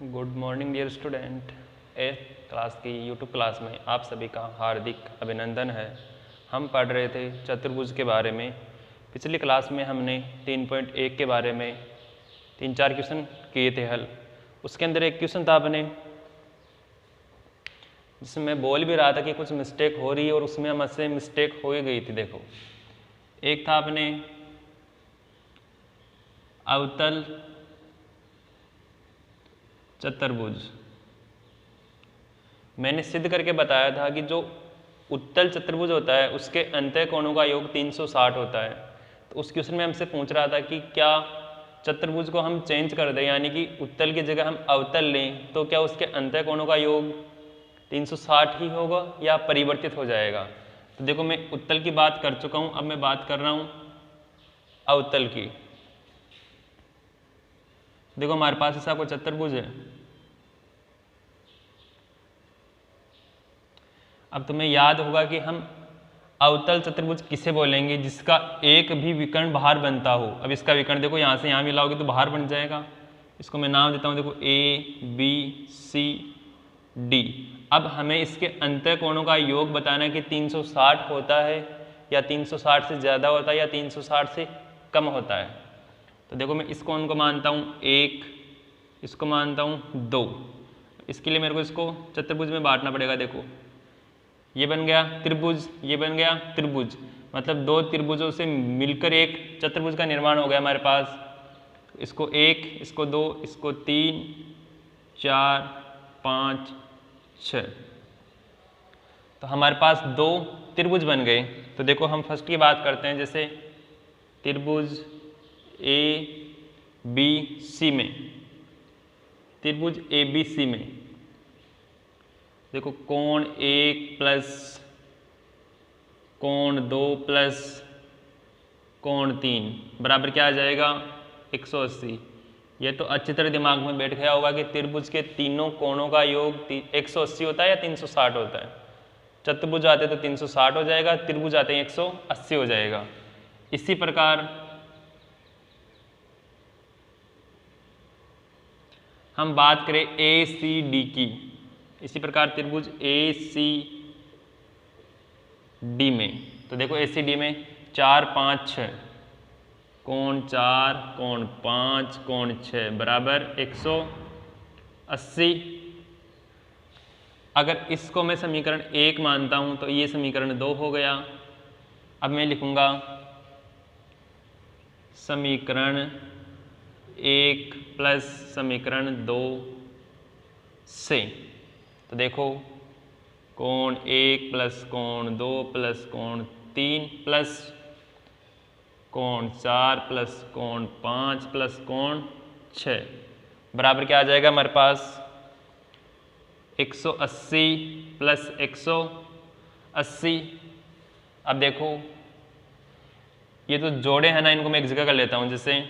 Good morning dear student. Eighth class की YouTube class में आप सभी का हार्दिक अभिनंदन है। हम पढ़ रहे थे चतुर्भुज के बारे में। पिछली क्लास में हमने 3.1 के बारे में 3-4 क्वेश्चन किए थे हल। उसके अंदर एक क्वेश्चन था अपने जिसमें मैं बोल भी रहा था कि कुछ मिस्टेक हो रही है और उसमें हमसे मिस्टेक हो ही गई थी। देखो, एक था अपने अवतल चतुर्भुज। मैंने सिद्ध करके बताया था कि जो उत्तल चतुर्भुज होता है उसके अंतः कोणों का योग 360 होता है। तो उस क्वेश्चन में हमसे पूछ रहा था कि क्या चतुर्भुज को हम चेंज कर दें, यानी कि उत्तल की जगह हम अवतल लें, तो क्या उसके अंतः कोणों का योग 360 ही होगा या परिवर्तित हो जाएगा। तो देखो, मैं उत्तल की बात कर चुका हूं, अब मैं बात कर रहा हूं अवतल की। देखो, हमारे पास ऐसा कोई चतुर्भुज है। अब तुम्हें याद होगा कि हम अवतल चतुर्भुज किसे बोलेंगे, जिसका एक भी विकर्ण बाहर बनता हो। अब इसका विकर्ण देखो, यहाँ से यहाँ मिलाओगे तो बाहर बन जाएगा। इसको मैं नाम देता हूँ, देखो ABCD। अब हमें इसके अंतः कोणों का योग बताना है कि 360 होता है या 360 से ज़्यादा होता है या 360 से कम होता है। तो देखो, मैं इस कोण को मानता हूँ 1, इसको मानता हूँ 2। इसके लिए मेरे को इसको चतुर्भुज में बांटना पड़ेगा। देखो, ये बन गया त्रिभुज, ये बन गया त्रिभुज, मतलब दो त्रिभुजों से मिलकर एक चतुर्भुज का निर्माण हो गया हमारे पास। इसको 1, इसको 2, इसको 3, 4, 5, 6। तो हमारे पास दो त्रिभुज बन गए। तो देखो, हम फर्स्ट की बात करते हैं। जैसे त्रिभुज ABC में, त्रिभुज ABC में देखो, कोण 1 प्लस कोण 2 प्लस कोण 3 बराबर क्या आ जाएगा 180। ये तो अच्छी तरह दिमाग में बैठ गया होगा कि त्रिभुज के तीनों कोणों का योग 180 होता है या 360 होता है। चतुर्भुज आते तो 360 हो जाएगा, त्रिभुज आते हैं 180 हो जाएगा। इसी प्रकार हम बात करें ACD की। इसी प्रकार त्रिभुज ACD में, तो देखो ACD में 4, 5, 6, कोण 4, कोण 5, कोण 6 बराबर 180। अगर इसको मैं समीकरण 1 मानता हूं तो ये समीकरण 2 हो गया। अब मैं लिखूंगा समीकरण 1 प्लस समीकरण 2 से। तो देखो, कोण 1 प्लस कोण 2 प्लस कोण 3 प्लस कोण 4 प्लस कोण 5 प्लस कोण 6 बराबर क्या आ जाएगा हमारे पास 180 प्लस 180। अब देखो, ये तो जोड़े हैं ना, इनको मैं एक जगह कर लेता हूं। जैसे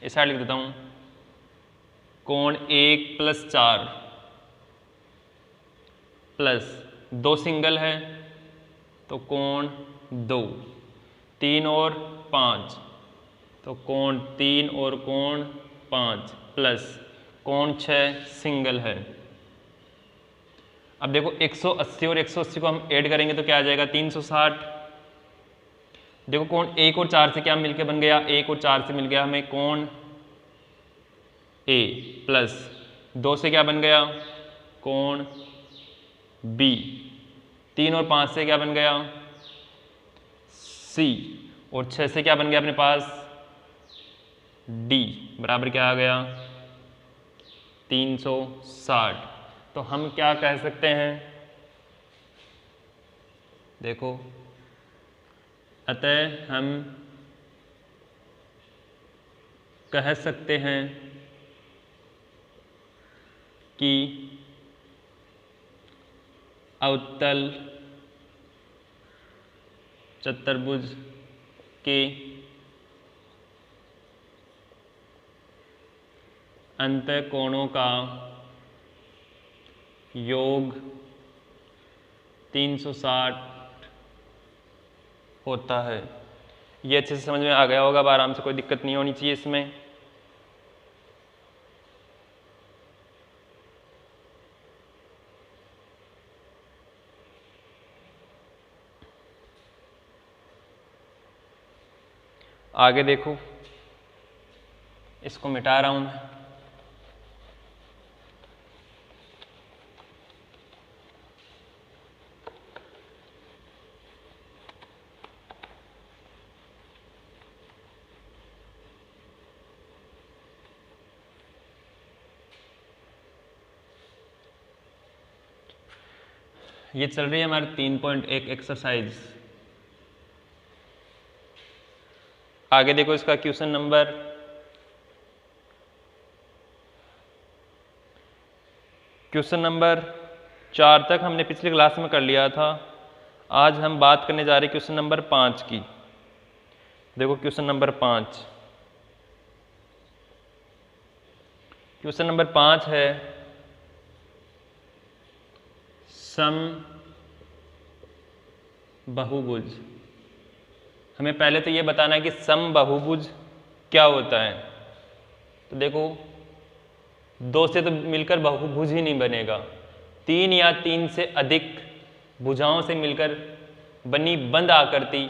इस साइड लिख देता हूं, कोण 1 प्लस 4 प्लस 2 सिंगल है तो कोण 2, 3 और 5 तो कोण 3 और कोण 5 प्लस कोण 6 सिंगल है। अब देखो, 180 और 180 को हम ऐड करेंगे तो क्या आ जाएगा 360। देखो, कोण 1 और 4 से क्या मिलके बन गया, 1 और 4 से मिल गया हमें कोण A प्लस 2 से क्या बन गया कोण B, 3 और 5 से क्या बन गया C, और 6 से क्या बन गया अपने पास D बराबर क्या आ गया 360। तो हम क्या कह सकते हैं, देखो, अतः हम कह सकते हैं कि अवतल चतुर्भुज के अंतः कोणों का योग 360 होता है। ये अच्छे से समझ में आ गया होगा। अब आराम से, कोई दिक्कत नहीं होनी चाहिए इसमें। आगे देखो, इसको मिटा रहा हूं मैं। ये चल रही है हमारी 3.1 एक्सरसाइज। आगे देखो इसका क्वेश्चन नंबर 4 तक हमने पिछली क्लास में कर लिया था। आज हम बात करने जा रहे हैं क्वेश्चन नंबर 5 की। देखो क्वेश्चन नंबर 5, क्वेश्चन नंबर 5 है सम बहुभुज। हमें पहले तो ये बताना है कि सम बहुभुज क्या होता है। तो देखो, 2 से तो मिलकर बहुभुज ही नहीं बनेगा। 3 या 3 से अधिक भुजाओं से मिलकर बनी बंद आकृति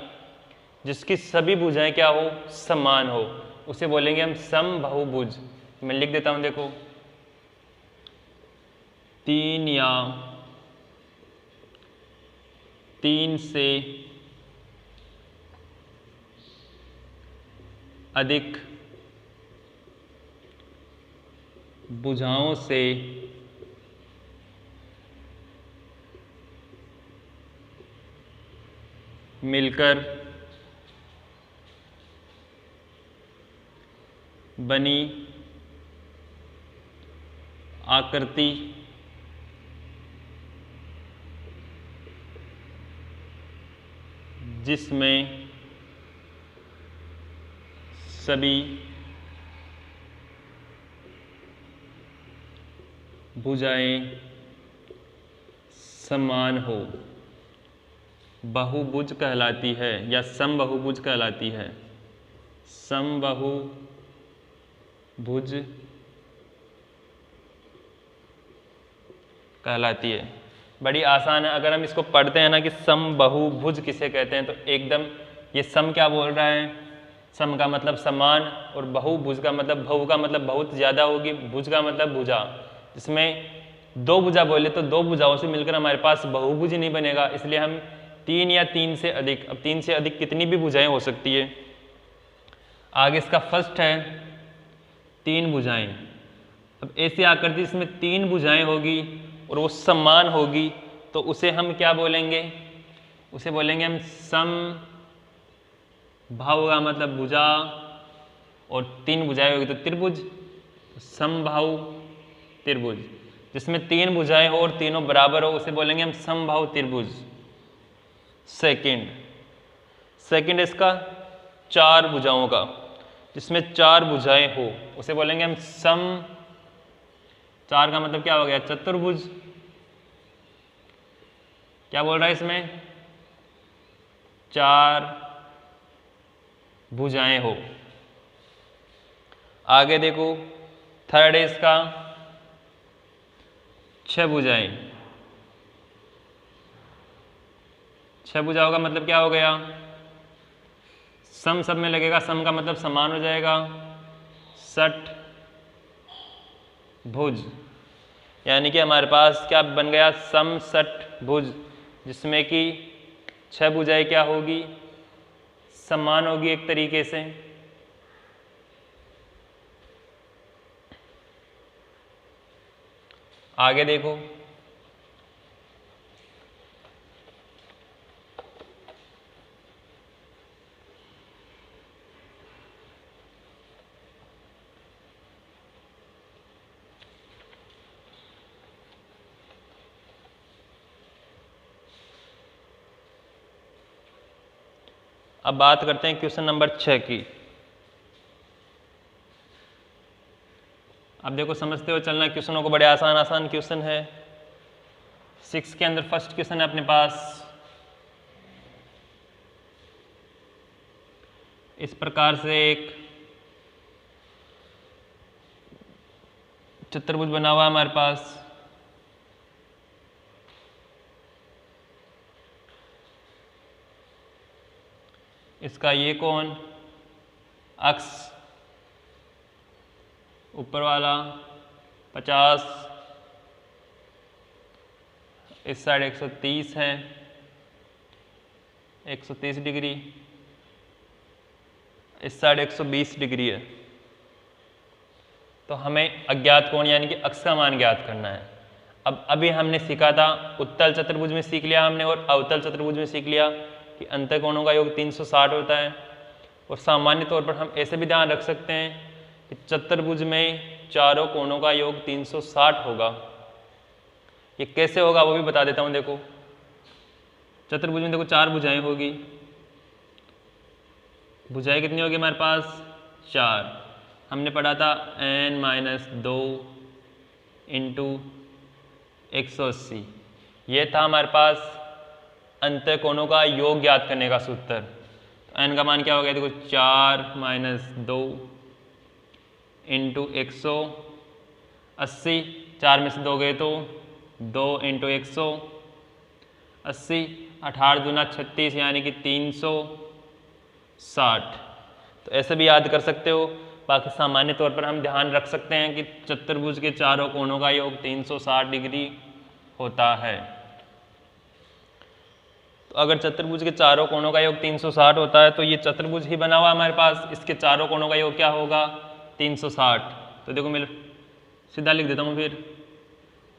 जिसकी सभी भुजाएं क्या हो, समान हो, उसे बोलेंगे हम सम बहुभुज। मैं लिख देता हूं, देखो 3 या 3 से अधिक भुजाओं से मिलकर बनी आकृति जिसमें सभी भुजाएं समान हो, बहुभुज कहलाती है या समबहुभुज कहलाती है। समबहुभुज कहलाती है। बड़ी आसान है। अगर हम इसको पढ़ते हैं ना कि समबहुभुज किसे कहते हैं, तो एकदम ये सम क्या बोल रहा है, सम का मतलब समान, और बहुभुज का मतलब, बहु का मतलब बहुत ज़्यादा होगी, भुज का मतलब भुजा। इसमें 2 भुजा बोले तो 2 भुजाओं से मिलकर हमारे पास बहुभुज नहीं बनेगा, इसलिए हम 3 या 3 से अधिक, अब 3 से अधिक कितनी भी भुजाएं हो सकती है। आगे इसका फर्स्ट है 3 भुजाएं। अब ऐसी आकृति इसमें 3 भुजाएं होगी और वो समान होगी, तो उसे हम क्या बोलेंगे, उसे बोलेंगे हम सम भाव का मतलब भुजा, और 3 भुजाएं होगी तो त्रिभुज, समबाहु त्रिभुज। जिसमें 3 भुजाएं हो और तीनों बराबर हो उसे बोलेंगे हम समबाहु त्रिभुज। सेकंड इसका 4 भुजाओं का, जिसमें 4 भुजाएं हो उसे बोलेंगे हम सम, 4 का मतलब क्या हो गया, चतुर्भुज। क्या बोल रहा है इसमें, 4 भुजाएं हो। आगे देखो, थर्ड है इसका 6 भुजाएं। 6 भुजाओं का मतलब क्या हो गया, सम सब में लगेगा, सम का मतलब समान हो जाएगा, षट भुज। यानी कि हमारे पास क्या बन गया, सम षट भुज, जिसमें कि 6 भुजाएं क्या होगी, समान होगी एक तरीके से। आगे देखो, अब बात करते हैं क्वेश्चन नंबर 6 की। अब देखो, समझते हो चलना क्वेश्चनों को, बड़े आसान आसान क्वेश्चन है। 6 के अंदर फर्स्ट क्वेश्चन है अपने पास, इस प्रकार से एक चतुर्भुज बना हुआ है हमारे पास। इसका ये कोण अक्स ऊपर वाला 50, इस साइड 130 है, 130 डिग्री, इस साइड 120 डिग्री है। तो हमें अज्ञात कोण यानी कि अक्स का मान ज्ञात करना है। अब अभी हमने सीखा था, उत्तल चतुर्भुज में सीख लिया हमने और अवतल चतुर्भुज में सीख लिया कि अंतःकोणों का योग 360 होता है। और सामान्य तौर पर हम ऐसे भी ध्यान रख सकते हैं कि चतुर्भुज में चारों कोणों का योग 360 होगा। ये कैसे होगा वो भी बता देता हूँ। देखो चतुर्भुज में देखो 4 भुजाएं होगी। भुजाएं कितनी होगी हमारे पास? 4। हमने पढ़ा था n-2 इंटू 180। ये था हमारे पास अंतःकोणों का योग ज्ञात करने का सूत्र। तो n का मान क्या हो गया? देखो 4 - 2 इंटू 180। 4 में से 2 गए तो 2 इंटू 180। 18 दूना 36 यानी कि 360। तो ऐसे भी याद कर सकते हो। बाकी सामान्य तौर पर हम ध्यान रख सकते हैं कि चतुर्भुज के चारों कोणों का योग 360 डिग्री होता है। तो अगर चतुर्भुज के चारों कोणों का योग 360 होता है तो ये चतुर्भुज ही बना हुआ हमारे पास, इसके चारों कोणों का योग क्या होगा? 360। तो देखो मैं सीधा लिख देता हूँ फिर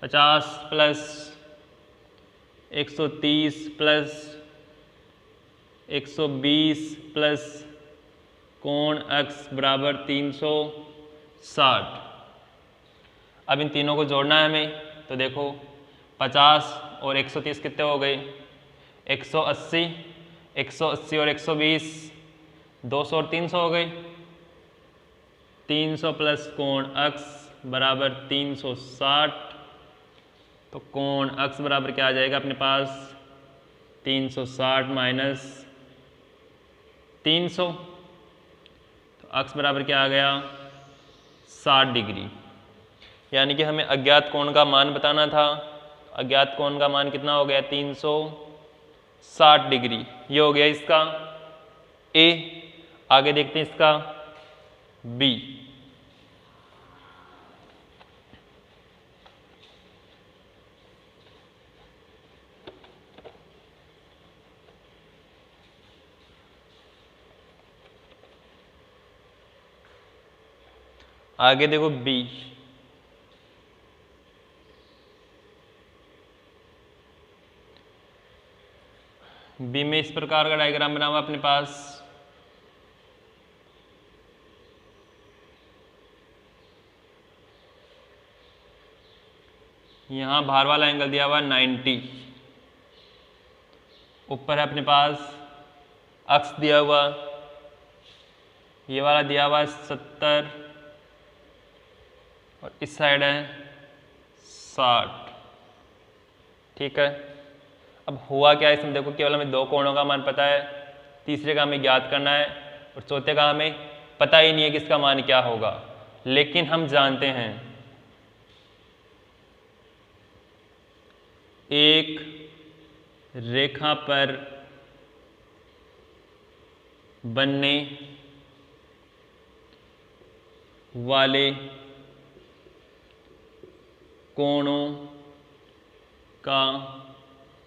50 प्लस 130 प्लस 120 प्लस कोण x बराबर 360। अब इन तीनों को जोड़ना है हमें। तो देखो 50 और 130 कितने हो गए? 180। 180 और 120 200 और 300 हो गए। 300 प्लस कोण x बराबर 360। तो कोण x बराबर क्या आ जाएगा अपने पास? 360 माइनस 300। तो x बराबर क्या आ गया? 60 डिग्री। यानी कि हमें अज्ञात कोण का मान बताना था। अज्ञात कोण का मान कितना हो गया? 360 डिग्री। ये हो गया इसका A। आगे देखते हैं इसका B। आगे देखो B। बी में इस प्रकार का डायग्राम बना हुआ अपने पास। यहां बाहर वाला एंगल दिया हुआ 90। ऊपर है अपने पास अक्स दिया हुआ, ये वाला दिया हुआ 70 और इस साइड है 60। ठीक है। अब हुआ क्या इसमें देखो, केवल हमें 2 कोणों का मान पता है, तीसरे का हमें ज्ञात करना है और चौथे का हमें पता ही नहीं है कि इसका मान क्या होगा। लेकिन हम जानते हैं एक रेखा पर बनने वाले कोणों का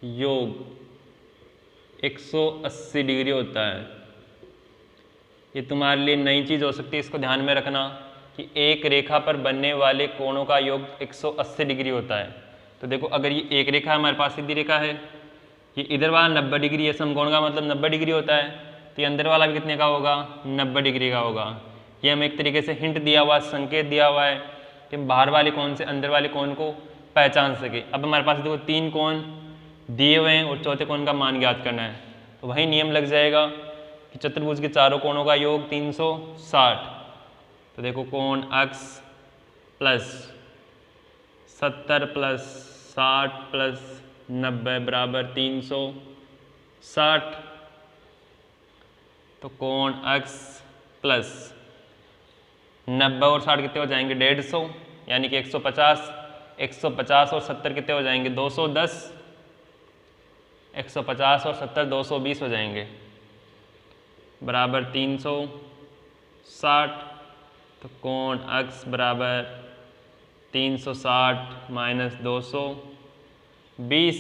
योग 180 डिग्री होता है। ये तुम्हारे लिए नई चीज़ हो सकती है, इसको ध्यान में रखना कि एक रेखा पर बनने वाले कोणों का योग 180 डिग्री होता है। तो देखो अगर ये एक रेखा हमारे पास सीधी रेखा है, ये इधर वाला 90 डिग्री है, समकोण का मतलब 90 डिग्री होता है, तो ये अंदर वाला भी कितने का होगा? 90 डिग्री का होगा। ये हमें एक तरीके से हिंट दिया हुआ, संकेत दिया हुआ है कि बाहर वाले कोण से अंदर वाले कोण को पहचान सके। अब हमारे पास देखो 3 कोण दिए हुए हैं और चौथे कोण का मान ज्ञात करना है। तो वही नियम लग जाएगा कि चतुर्भुज के चारों कोणों का योग 360। तो देखो कोण x प्लस 70 प्लस 60 प्लस 90 बराबर 360। तो कोण x प्लस 90 और 60 कितने हो जाएंगे? 150, यानी कि 150। 150 और 70 कितने हो जाएंगे? 210। 150 और 70 220 हो जाएंगे, बराबर 360। 60, तो कोण अक्स बराबर 360 माइनस 220,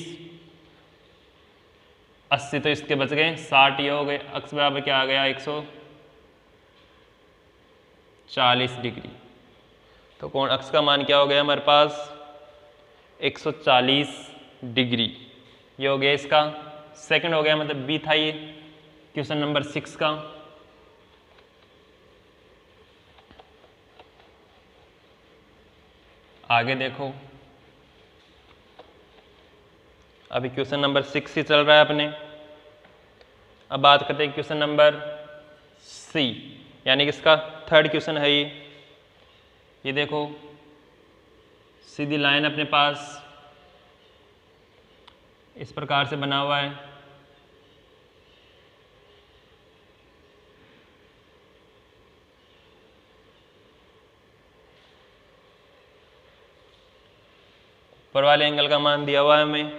80 तो इसके बच गए, 60 ये हो गए, अक्स बराबर क्या आ गया 140 डिग्री। तो कोण अक्स का मान क्या हो गया हमारे पास 140 डिग्री। ये हो गया इसका सेकंड हो गया, मतलब बी था ये क्वेश्चन नंबर 6 का। आगे देखो, अभी क्वेश्चन नंबर 6 ही चल रहा है अपने। अब बात करते हैं क्वेश्चन नंबर सी, यानी कि इसका थर्ड क्वेश्चन है ये देखो, सीधी लाइन अपने पास इस प्रकार से बना हुआ है। ऊपर वाले एंगल का मान दिया हुआ है हमें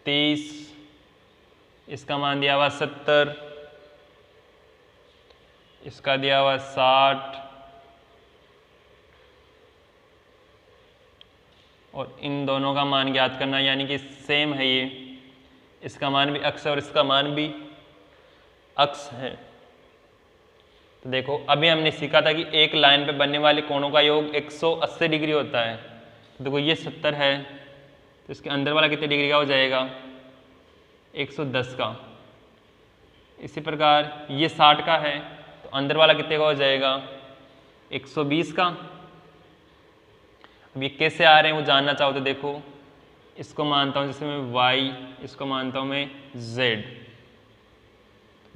30, इसका मान दिया हुआ 70, इसका दिया हुआ 60 और इन दोनों का मान ज्ञात करना, यानी कि सेम है ये, इसका मान भी अक्स है और इसका मान भी अक्स है। तो देखो अभी हमने सीखा था कि एक लाइन पे बनने वाले कोणों का योग 180 डिग्री होता है। तो देखो ये 70 है, तो इसके अंदर वाला कितने डिग्री का हो जाएगा 110 का। इसी प्रकार ये 60 का है, तो अंदर वाला कितने का हो जाएगा 120 का। अब ये कैसे आ रहे हैं वो जानना चाहो तो देखो, इसको मानता हूँ जैसे मैं y, इसको मानता हूँ मैं z,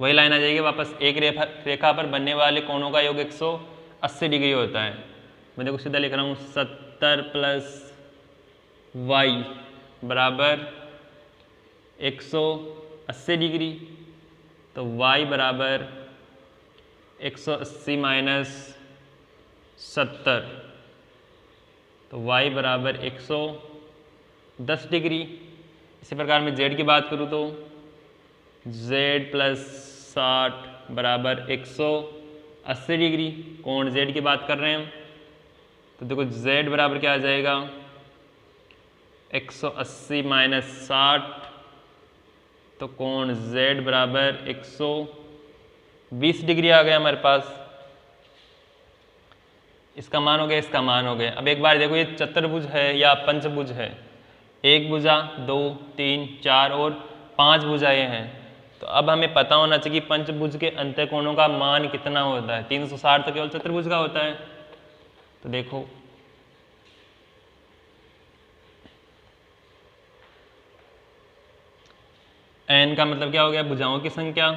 वही लाइन आ जाएगी वापस। एक रेखा पर बनने वाले कोणों का योग 180 डिग्री होता है। मैं देखो सीधा लिख रहा हूँ 70 प्लस y बराबर 180 डिग्री, तो y बराबर 180 माइनस 70, तो y बराबर 110 डिग्री। इसी प्रकार मैं z की बात करूँ तो z प्लस 60 बराबर 180 डिग्री, कोण z की बात कर रहे हैं हम। तो देखो z बराबर क्या आ जाएगा 180 माइनस 60, तो कोण z बराबर 120 डिग्री आ गया हमारे पास। इसका मान हो गया, इसका मान हो गया। अब एक बार देखो ये चतुर्भुज है या पंचभुज है, एक भुजा, 2, 3, 4 और 5 भुजाएं हैं। तो अब हमें पता होना चाहिए कि पंचभुज के अंतःकोणों का मान कितना होता है। 360 तो केवल चतुर्भुज का होता है। तो देखो n का मतलब क्या हो गया, भुजाओं की संख्या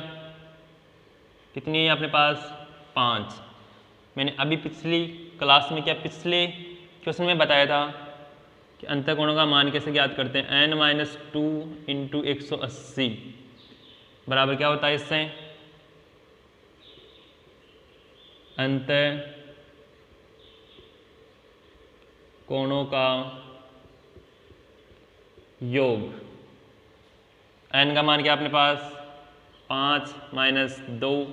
कितनी है अपने पास 5। मैंने अभी पिछली क्लास में क्या पिछले क्वेश्चन में बताया था कि अंतःकोणों का मान कैसे ज्ञात करते हैं। n माइनस 2 इंटू 180 बराबर क्या होता है, इससे अंतःकोणों का योग। n का मान क्या अपने पास 5 माइनस 2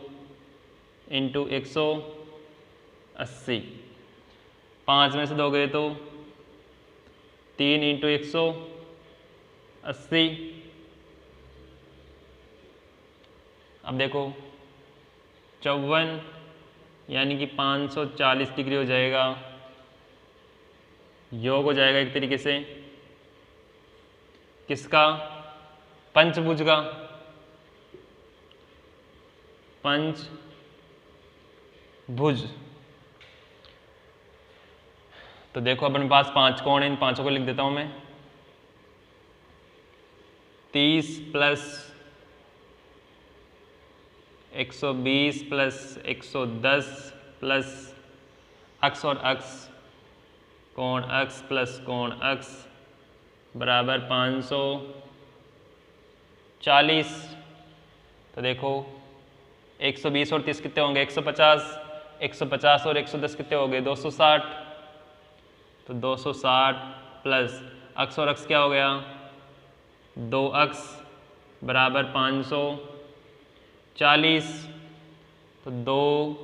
इंटू 180, 5 में से 2 गए तो 3 इंटू 180। अब देखो 54 यानी कि 540 डिग्री हो जाएगा, योग हो जाएगा एक तरीके से किसका, पंचभुज का। पंचभुज। तो देखो अपने पास 5 कोण हैं, इन पांचों को लिख देता हूं मैं। 30 प्लस 120 प्लस 110 प्लस अक्स और अक्स, कोण अक्स प्लस कोण अक्स बराबर 540। तो देखो 120 और 30 कितने होंगे 150, 150 और 110 कितने हो गए 260। तो 260 प्लस अक्स और अक्स क्या हो गया 2 अक्स बराबर 540। 40, तो 2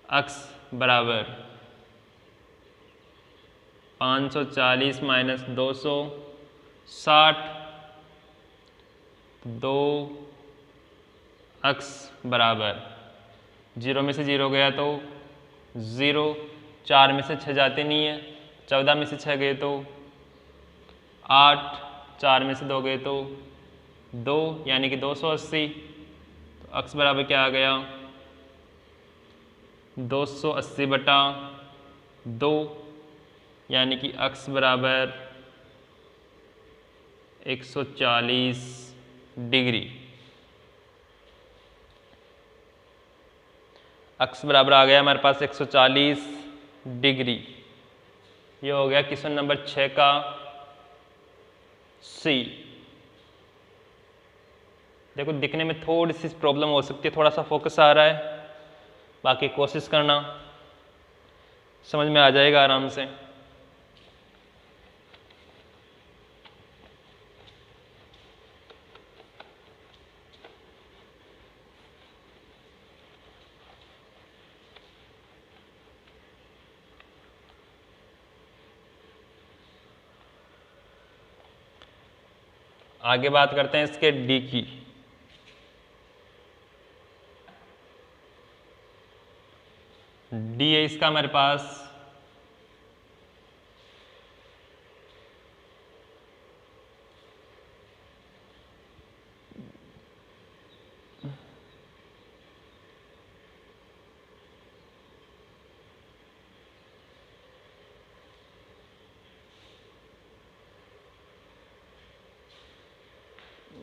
अक्स बराबर 540 माइनस 260, 2 अक्स बराबर 0 में से 0 गया तो 0, 4 में से 6 जाते नहीं है, 14 में से 6 गए तो 8, 4 में से 2 गए तो 2, यानी कि 280। तो अक्स बराबर क्या आ गया 280 बटा 2, यानी कि अक्स बराबर 140 डिग्री। अक्स बराबर आ गया हमारे पास 140 डिग्री। ये हो गया क्वेश्चन नंबर 6 का सी। देखो दिखने में थोड़ी सी प्रॉब्लम हो सकती है, थोड़ा सा फोकस आ रहा है, बाकी कोशिश करना, समझ में आ जाएगा आराम से। आगे बात करते हैं इसके डी की। डी है इसका हमारे पास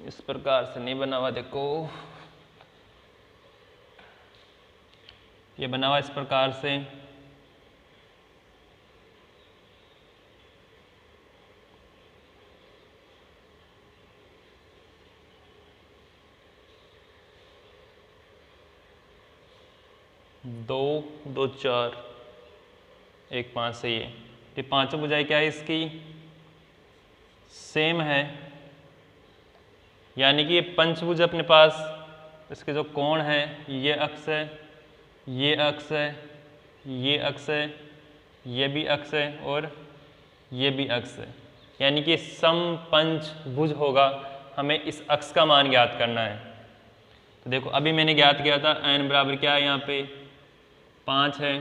इस प्रकार से नहीं बना हुआ, देखो ये बना हुआ इस प्रकार से। दो 2 4 1 5 से ये पांचों भुजाएं क्या है इसकी सेम है, यानी कि ये पंचभुज अपने पास, इसके जो कोण है ये अक्ष है, ये अक्ष है, ये अक्ष है, ये भी अक्ष है और ये भी अक्ष है, यानी कि समपंचभुज होगा। हमें इस अक्ष का मान ज्ञात करना है। तो देखो अभी मैंने ज्ञात किया था n बराबर क्या है, यहाँ पे 5 है,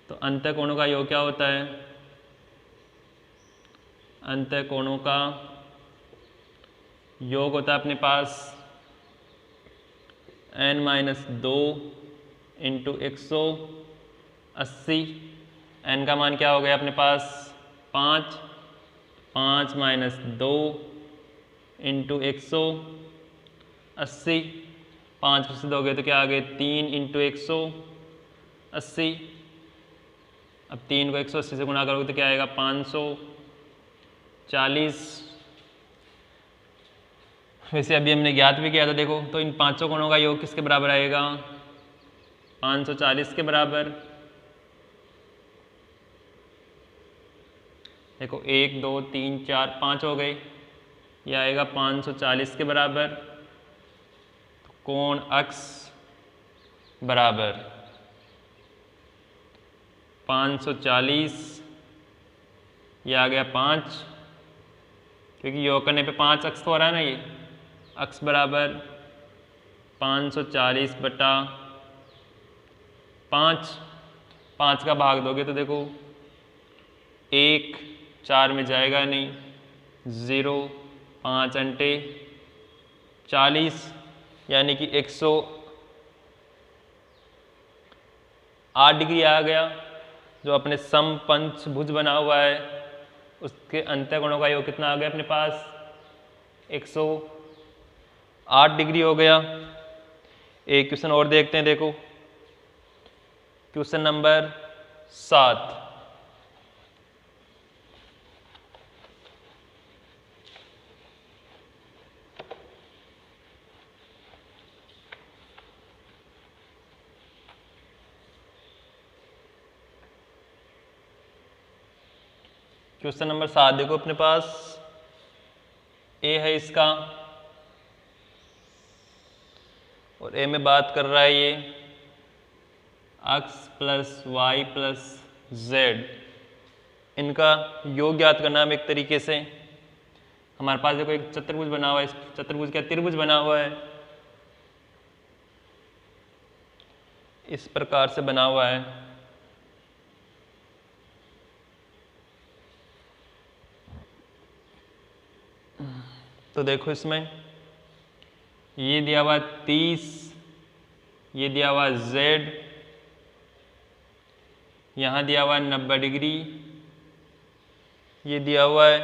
तो अंतःकोणों का योग क्या होता है, अंतःकोणों का योग होता है अपने पास n-2 इंटू 180। n का मान क्या हो गया अपने पास 5, 5 माइनस 2 इंटू 180, 5 में से 2 गए तो क्या आ गए 3 इंटू 180। अब 3 को 180 से गुणा करोगे तो क्या आएगा 540। वैसे अभी हमने ज्ञात भी किया था, देखो तो इन पांचों कोणों का योग किसके बराबर आएगा 540 के बराबर। देखो 1 2 3 4 5 हो गए, यह आएगा 540 के बराबर। तो कोण अक्स बराबर 540, यह आ गया 5, क्योंकि योग करने पे 5 अक्स तो हो रहा है ना, ये अक्स बराबर 540 बटा 5, 5 का भाग दोगे तो देखो 1 4 में जाएगा नहीं, 0 5 अंटे 40, यानी कि 108 डिग्री आ गया। जो अपने समपंचभुज बना हुआ है उसके अंतःकोणों का योग कितना आ गया अपने पास 108 डिग्री हो गया। एक क्वेश्चन और देखते हैं, देखो क्वेश्चन नंबर 7। क्वेश्चन नंबर 7 देखो अपने पास ए है इसका और ए में बात कर रहा है ये x plus Y plus Z, इनका योग ज्ञात करना है एक तरीके से। हमारे पास देखो एक चतुर्भुज बना हुआ है, इस चतुर्भुज का त्रिभुज बना हुआ है, इस प्रकार से बना हुआ है। तो देखो इसमें ये दिया हुआ 30, ये दिया हुआ z, यहाँ दिया हुआ है 90 डिग्री, ये दिया हुआ है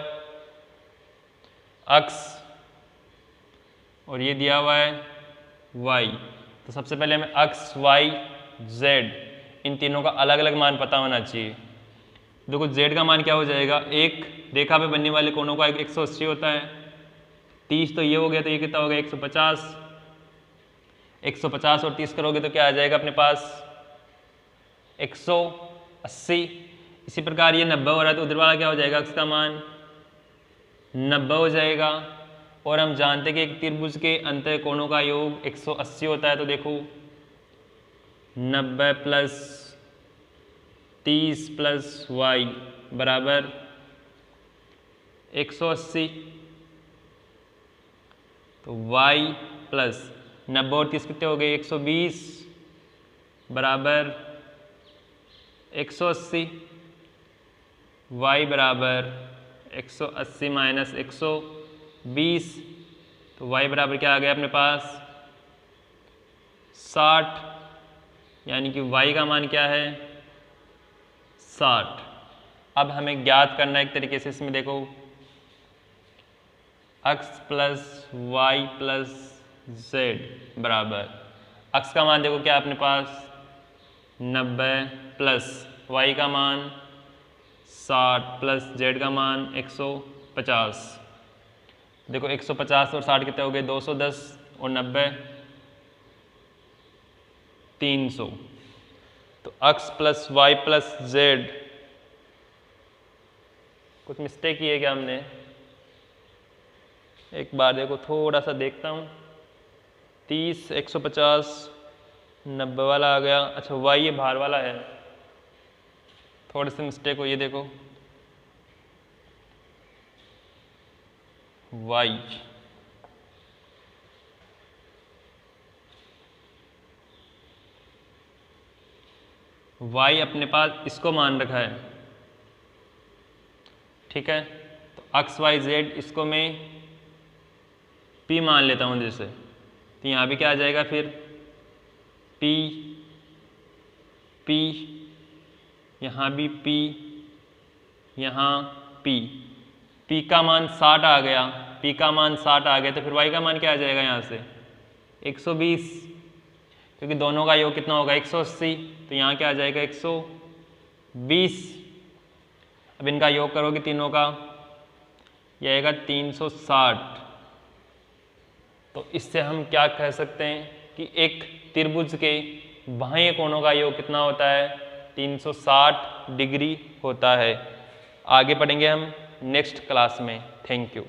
x और ये दिया हुआ है y। तो सबसे पहले हमें x, y, z इन तीनों का अलग अलग मान पता होना चाहिए। देखो z का मान क्या हो जाएगा, एक रेखा पे बनने वाले कोणों का 180 होता है, 30 तो ये हो गया, तो ये कितना हो गया 150, 150 और 30 करोगे तो क्या आ जाएगा अपने पास 180। इसी प्रकार ये 90 हो रहा है तो उधर वाला क्या हो जाएगा, x का मान 90 हो जाएगा। और हम जानते हैं कि एक त्रिभुज के अंतः कोणों का योग 180 होता है। तो देखो 90 प्लस 30 प्लस y बराबर 180। तो y प्लस 90 और 30 कितने हो गए 120 बराबर 180। y बराबर 180 माइनस 120, तो y बराबर क्या आ गया अपने पास 60, यानी कि y का मान क्या है 60। अब हमें ज्ञात करना है एक तरीके से, इसमें देखो x plus Y plus Z बराबर, x का मान देखो क्या अपने पास 90 प्लस y का मान 60 प्लस z का मान 150। देखो 150 और 60 कितने हो गए 210 और 90 300। तो x plus Y plus Z, कुछ मिस्टेक की है क्या हमने, एक बार देखो थोड़ा सा देखता हूँ। 30 150 90 वाला आ गया, अच्छा y ये बाहर वाला है, थोड़ी सी मिस्टेक हुई है। देखो y अपने पास इसको मान रखा है, ठीक है। तो x y z इसको मैं p मान लेता हूँ जैसे, तो यहाँ भी क्या आ जाएगा फिर p, यहाँ भी p, यहाँ p का मान 60 आ गया, p का मान 60 आ गया, तो फिर y का मान क्या आ जाएगा यहाँ से 120, क्योंकि दोनों का योग कितना होगा 180, तो यहाँ क्या आ जाएगा 120। अब इनका योग करोगे तीनों का, यह आएगा 360। तो इससे हम क्या कह सकते हैं कि एक त्रिभुज के बाह्य कोणों का योग कितना होता है 360 डिग्री होता है। आगे पढ़ेंगे हम नेक्स्ट क्लास में। Thank you.